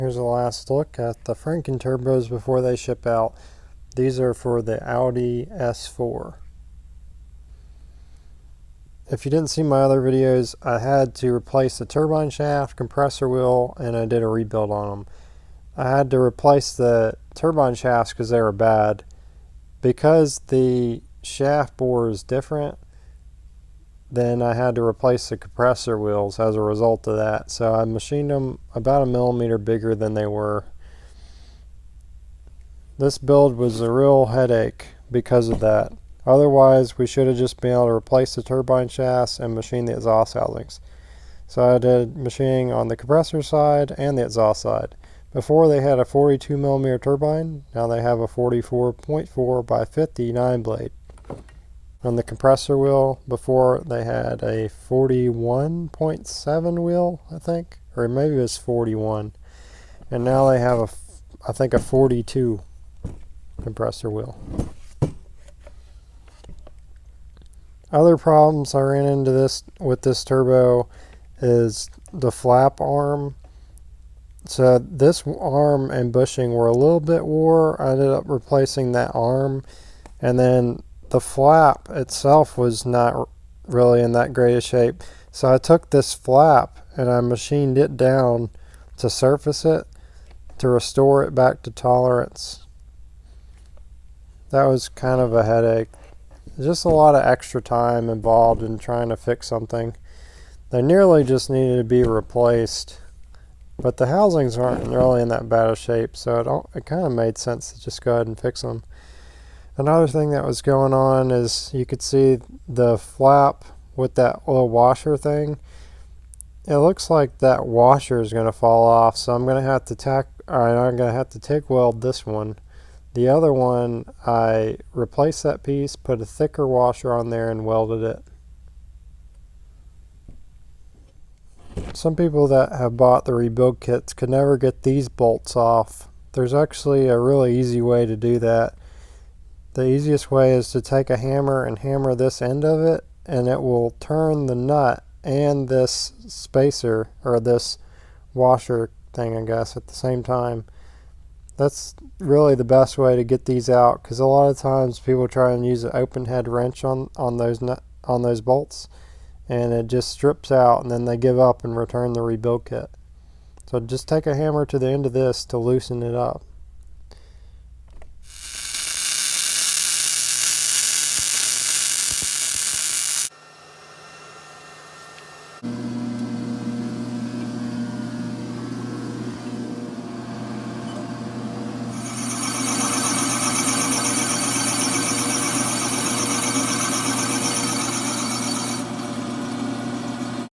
Here's a last look at the Franken turbos before they ship out. These are for the Audi S4. If you didn't see my other videos, I had to replace the turbine shaft, compressor wheel, and I did a rebuild on them. I had to replace the turbine shafts because they were bad. Because the shaft bore is different, then I had to replace the compressor wheels as a result of that. So I machined them about 1 millimeter bigger than they were. This build was a real headache because of that. Otherwise, we should have just been able to replace the turbine shafts and machine the exhaust housings. So I did machining on the compressor side and the exhaust side. Before they had a 42 millimeter turbine, now they have a 44.4 by 59 blade. On the compressor wheel, before they had a 41.7 wheel, I think, or maybe it was 41. And now they have I think a 42 compressor wheel. Other problems I ran into with this turbo is the flap arm. So this arm and bushing were a little bit wore. I ended up replacing that arm, and then the flap itself was not really in that great a shape. So I took this flap and I machined it down to surface it to restore it back to tolerance. That was kind of a headache. Just a lot of extra time involved in trying to fix something. They nearly just needed to be replaced. But the housings aren't really in that bad of shape, so it kind of made sense to just go ahead and fix them. Another thing that was going on is you could see the flap with that little washer thing. It looks like that washer is going to fall off, so I'm going to have to TIG weld this one. The other one, I replaced that piece, put a thicker washer on there, and welded it. Some people that have bought the rebuild kits could never get these bolts off. There's actually a really easy way to do that. The easiest way is to take a hammer and hammer this end of it, and it will turn the nut and this spacer, or this washer thing, I guess, at the same time. That's really the best way to get these out, because a lot of times people try and use an open head wrench on those bolts, and it just strips out, and then they give up and return the rebuild kit. So just take a hammer to the end of this to loosen it up.